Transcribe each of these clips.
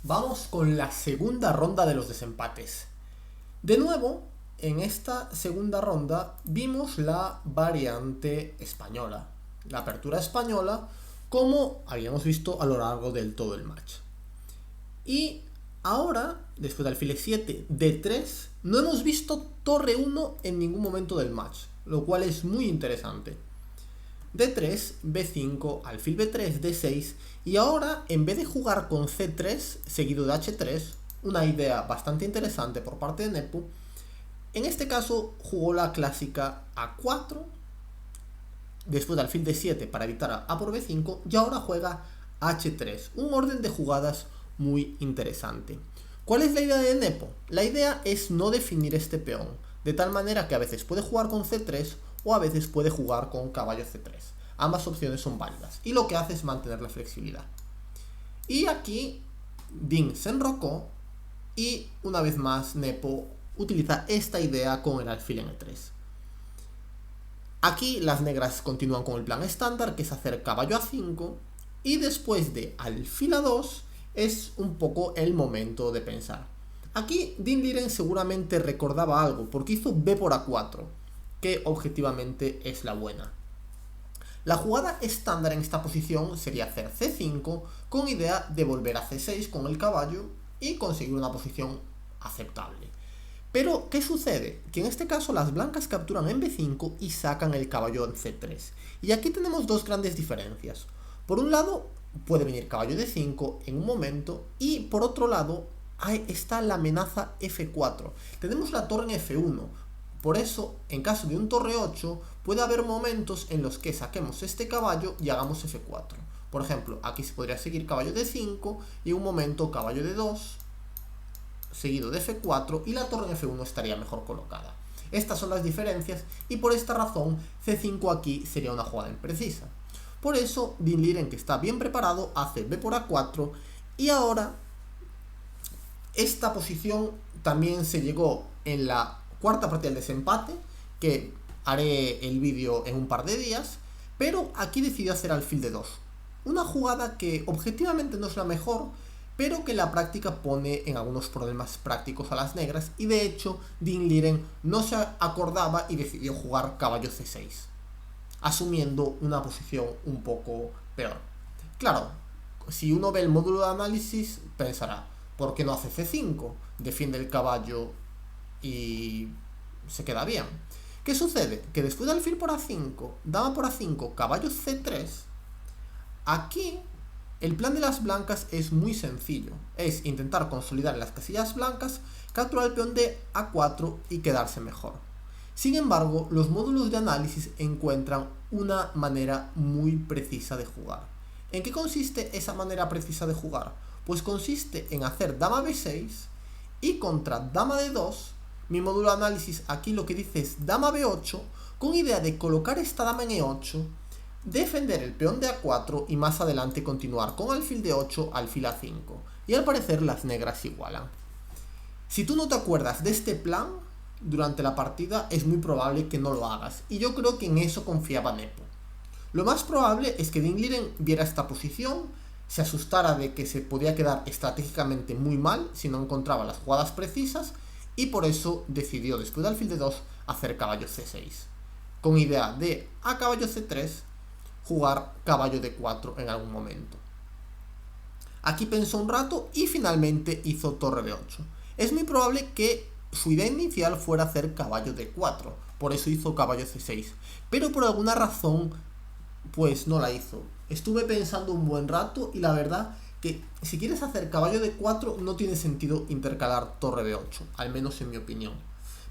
Vamos con la segunda ronda de los desempates. De nuevo, en esta segunda ronda vimos la variante española, la apertura española, como habíamos visto a lo largo del todo el match. Y ahora, después de alfil e7, d3, no hemos visto torre 1 en ningún momento del match, lo cual es muy interesante. D3, B5, alfil B3, D6, y ahora en vez de jugar con C3 seguido de H3, una idea bastante interesante por parte de Nepo, en este caso jugó la clásica A4, después de alfil D7 para evitar A por B5, y ahora juega H3, un orden de jugadas muy interesante. ¿Cuál es la idea de Nepo? La idea es no definir este peón, de tal manera que a veces puede jugar con C3 o a veces puede jugar con caballo C3. Ambas opciones son válidas y lo que hace es mantener la flexibilidad. Y aquí Dean se enrocó y una vez más Nepo utiliza esta idea con el alfil en E3. Aquí las negras continúan con el plan estándar, que es hacer caballo A5, y después de alfil A2 es un poco el momento de pensar. Aquí Dean Liren seguramente recordaba algo, porque hizo B por A4, que objetivamente es la buena. La jugada estándar en esta posición sería hacer C5 con idea de volver a C6 con el caballo y conseguir una posición aceptable. Pero, ¿qué sucede? Que en este caso las blancas capturan en B5 y sacan el caballo en C3. Y aquí tenemos dos grandes diferencias. Por un lado, puede venir caballo D5 en un momento, y por otro lado, ahí está la amenaza F4. Tenemos la torre en F1. Por eso, en caso de un torre 8, puede haber momentos en los que saquemos este caballo y hagamos F4. Por ejemplo, aquí se podría seguir caballo D5 y en un momento caballo D2, seguido de F4, y la torre en F1 estaría mejor colocada. Estas son las diferencias y por esta razón C5 aquí sería una jugada imprecisa. Por eso Dean Liren, que está bien preparado, hace B por A4 y ahora esta posición también se llegó en la cuarta partida del desempate, que haré el vídeo en un par de días, pero aquí decidió hacer alfil D2. Una jugada que objetivamente no es la mejor, pero que la práctica pone en algunos problemas prácticos a las negras, y de hecho Dean Liren no se acordaba y decidió jugar caballo C6, asumiendo una posición un poco peor. Claro, si uno ve el módulo de análisis pensará, ¿por qué no hace C5? Defiende el caballo y se queda bien. ¿Qué sucede? Que después de alfil por A5, dama por A5, caballo C3, aquí el plan de las blancas es muy sencillo. Es intentar consolidar en las casillas blancas, capturar el peón de A4 y quedarse mejor. Sin embargo, los módulos de análisis encuentran una manera muy precisa de jugar. ¿En qué consiste esa manera precisa de jugar? Pues consiste en hacer dama B6 y contra dama D2, mi módulo de análisis aquí lo que dice es dama B8, con idea de colocar esta dama en E8, defender el peón de A4 y más adelante continuar con alfil D8, alfil A5. Y al parecer las negras igualan. Si tú no te acuerdas de este plan durante la partida, es muy probable que no lo hagas, y yo creo que en eso confiaba Nepo. Lo más probable es que Dean Liren viera esta posición, se asustara de que se podía quedar estratégicamente muy mal si no encontraba las jugadas precisas, y por eso decidió después de alfil D2 hacer caballo C6, con idea de a caballo C3 jugar caballo D4 en algún momento. Aquí pensó un rato y finalmente hizo torre B8. Es muy probable que su idea inicial fuera hacer caballo D4, por eso hizo caballo C6, pero por alguna razón pues no la hizo. Estuve pensando un buen rato y la verdad que si quieres hacer caballo D4 no tiene sentido intercalar torre B8, al menos en mi opinión.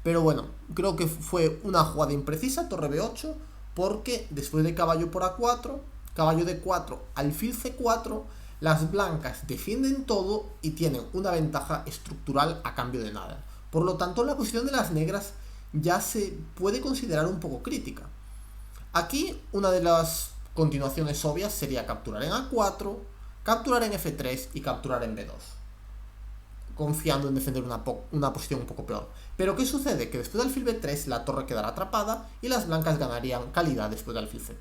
Pero bueno, creo que fue una jugada imprecisa, torre B8, porque después de caballo por A4, caballo D4, alfil C4, las blancas defienden todo y tienen una ventaja estructural a cambio de nada. Por lo tanto, la posición de las negras ya se puede considerar un poco crítica. Aquí una de las continuaciones obvias sería capturar en A4, capturar en F3 y capturar en B2, confiando en defender una posición un poco peor. Pero ¿qué sucede? Que después de alfil B3 la torre quedará atrapada y las blancas ganarían calidad después de alfil C3.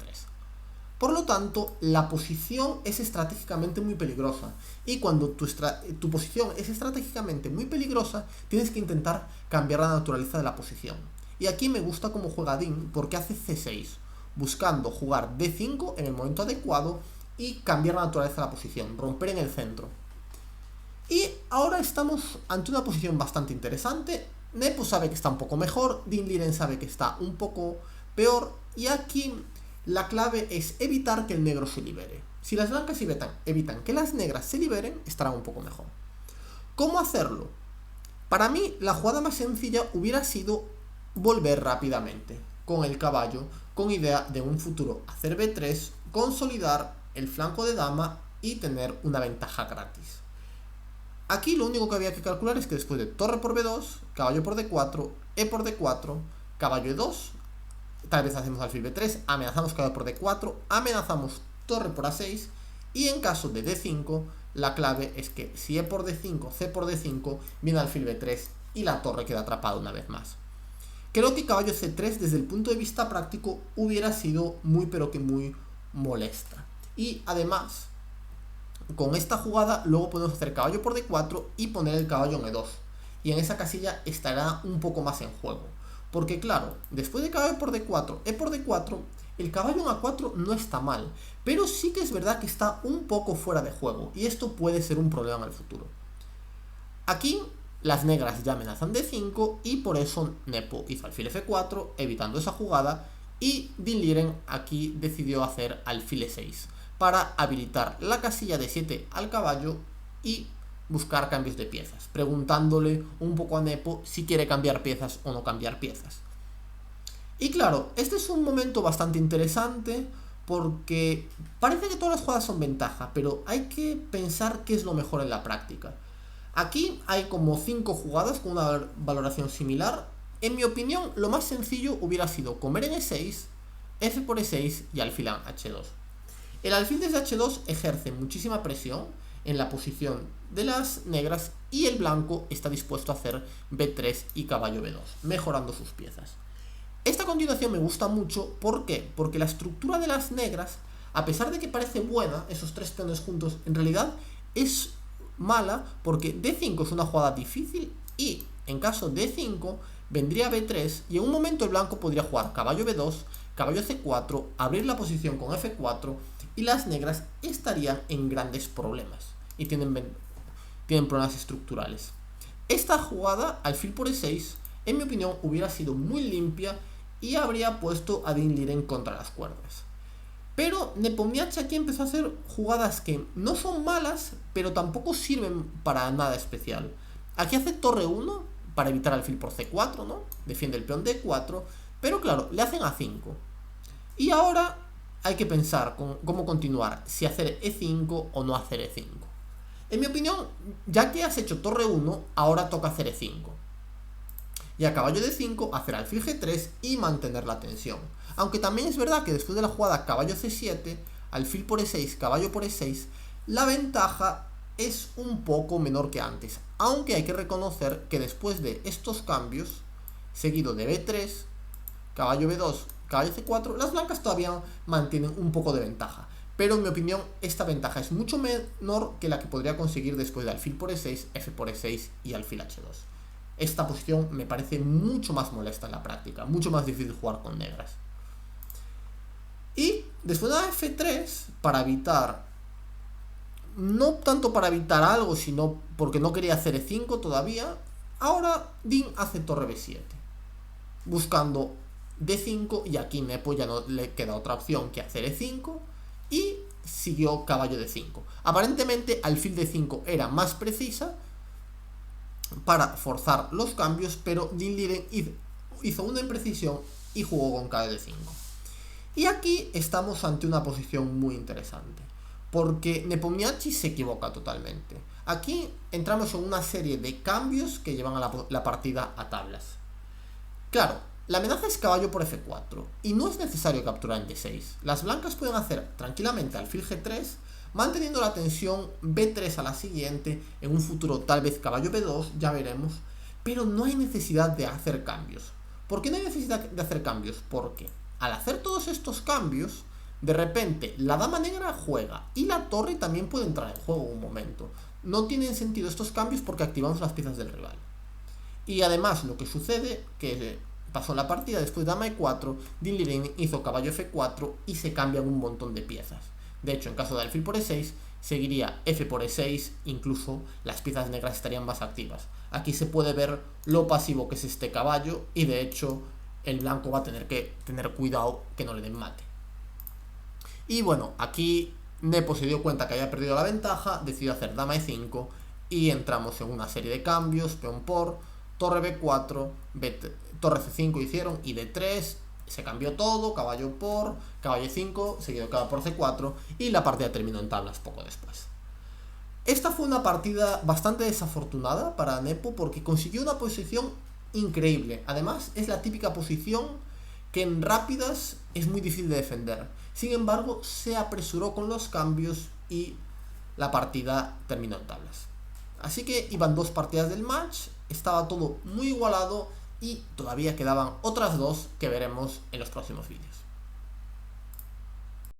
Por lo tanto, la posición es estratégicamente muy peligrosa. Y cuando tu posición es estratégicamente muy peligrosa, tienes que intentar cambiar la naturaleza de la posición. Y aquí me gusta cómo juega Dean porque hace C6, buscando jugar D5 en el momento adecuado y cambiar la naturaleza de la posición, romper en el centro. Y ahora estamos ante una posición bastante interesante. Nepo sabe que está un poco mejor, Dean Liren sabe que está un poco peor, y aquí la clave es evitar que el negro se libere. Si las blancas evitan que las negras se liberen, estarán un poco mejor. ¿Cómo hacerlo? Para mí, la jugada más sencilla hubiera sido volver rápidamente con el caballo, con idea de un futuro hacer B3, consolidar el flanco de dama y tener una ventaja gratis. Aquí lo único que había que calcular es que después de torre por B2, caballo por D4, E por D4, caballo E2, tal vez hacemos alfil B3, amenazamos caballo por D4, amenazamos torre por A6, y en caso de D5, la clave es que si E por D5, C por D5, viene alfil B3 y la torre queda atrapada una vez más. Creo que caballo C3 desde el punto de vista práctico hubiera sido muy pero que muy molesta. Y además, con esta jugada luego podemos hacer caballo por D4 y poner el caballo en E2. Y en esa casilla estará un poco más en juego. Porque claro, después de caballo por D4, E por D4, el caballo en A4 no está mal. Pero sí que es verdad que está un poco fuera de juego. Y esto puede ser un problema en el futuro. Aquí las negras ya amenazan D5 y por eso Nepo hizo alfil F4, evitando esa jugada. Y Dean Liren aquí decidió hacer alfil E6 para habilitar la casilla de 7 al caballo y buscar cambios de piezas, preguntándole un poco a Nepo si quiere cambiar piezas o no cambiar piezas. Y claro, este es un momento bastante interesante porque parece que todas las jugadas son ventaja, pero hay que pensar qué es lo mejor en la práctica. Aquí hay como 5 jugadas con una valoración similar. En mi opinión, lo más sencillo hubiera sido comer en E6, F por E6 y alfil en H2. El alfil desde H2 ejerce muchísima presión en la posición de las negras y el blanco está dispuesto a hacer B3 y caballo B2, mejorando sus piezas. Esta continuación me gusta mucho, ¿por qué? Porque la estructura de las negras, a pesar de que parece buena, esos 3 peones juntos, en realidad es mala porque D5 es una jugada difícil y en caso de D5 vendría B3 y en un momento el blanco podría jugar caballo B2, caballo C4, abrir la posición con F4 y las negras estarían en grandes problemas y tienen problemas estructurales. Esta jugada, alfil por E6, en mi opinión hubiera sido muy limpia y habría puesto a Dean Liren contra las cuerdas. Pero Nepomniachtchi aquí empezó a hacer jugadas que no son malas, pero tampoco sirven para nada especial. Aquí hace torre 1 para evitar alfil por C4, ¿no? Defiende el peón D4, pero claro, le hacen A5. Y ahora hay que pensar cómo continuar, si hacer E5 o no hacer E5. En mi opinión, ya que has hecho torre 1, ahora toca hacer E5. Y a caballo D5 hacer alfil G3 y mantener la tensión. Aunque también es verdad que después de la jugada caballo C7, alfil por E6, caballo por E6, la ventaja es un poco menor que antes. Aunque hay que reconocer que después de estos cambios, seguido de B3, caballo B2, caballo C4, las blancas todavía mantienen un poco de ventaja. Pero en mi opinión, esta ventaja es mucho menor que la que podría conseguir después de alfil por E6, F por E6 y alfil H2. Esta posición me parece mucho más molesta en la práctica, mucho más difícil jugar con negras. Y después de la F3, para evitar, no tanto para evitar algo, sino porque no quería hacer E5 todavía, ahora Dean hace torre B7, buscando D5 y aquí Nepo ya no le queda otra opción que hacer E5 y siguió caballo D5. Aparentemente alfil D5 era más precisa para forzar los cambios, pero Dean Liren hizo una imprecisión y jugó con caballo D5. Y aquí estamos ante una posición muy interesante, porque Nepomniachtchi se equivoca totalmente. Aquí entramos en una serie de cambios que llevan a la partida a tablas. Claro, la amenaza es caballo por F4, y no es necesario capturar en D6. Las blancas pueden hacer tranquilamente alfil G3, manteniendo la tensión B3 a la siguiente, en un futuro tal vez caballo B2, ya veremos, pero no hay necesidad de hacer cambios. ¿Por qué no hay necesidad de hacer cambios? Porque al hacer todos estos cambios, De repente, la dama negra juega y la torre también puede entrar en juego en un momento. No tienen sentido estos cambios porque activamos las piezas del rival. Y además, lo que sucede, que pasó la partida después de dama e4, Dean Liren hizo caballo f4 y se cambian un montón de piezas. De hecho, en caso de alfil por e6, seguiría f por e6, incluso las piezas negras estarían más activas. Aquí se puede ver lo pasivo que es este caballo y de hecho el blanco va a tener que tener cuidado que no le den mate. Y bueno, aquí Nepo se dio cuenta que había perdido la ventaja, decidió hacer dama e5 y entramos en una serie de cambios, peón por, torre b4, torre c5 hicieron y d3, se cambió todo, caballo por, caballo e5, seguido caballo por c4 y la partida terminó en tablas poco después. Esta fue una partida bastante desafortunada para Nepo porque consiguió una posición increíble. Además, es la típica posición que en rápidas es muy difícil de defender. Sin embargo, se apresuró con los cambios y la partida terminó en tablas. Así que iban 2 partidas del match, estaba todo muy igualado y todavía quedaban otras 2 que veremos en los próximos vídeos.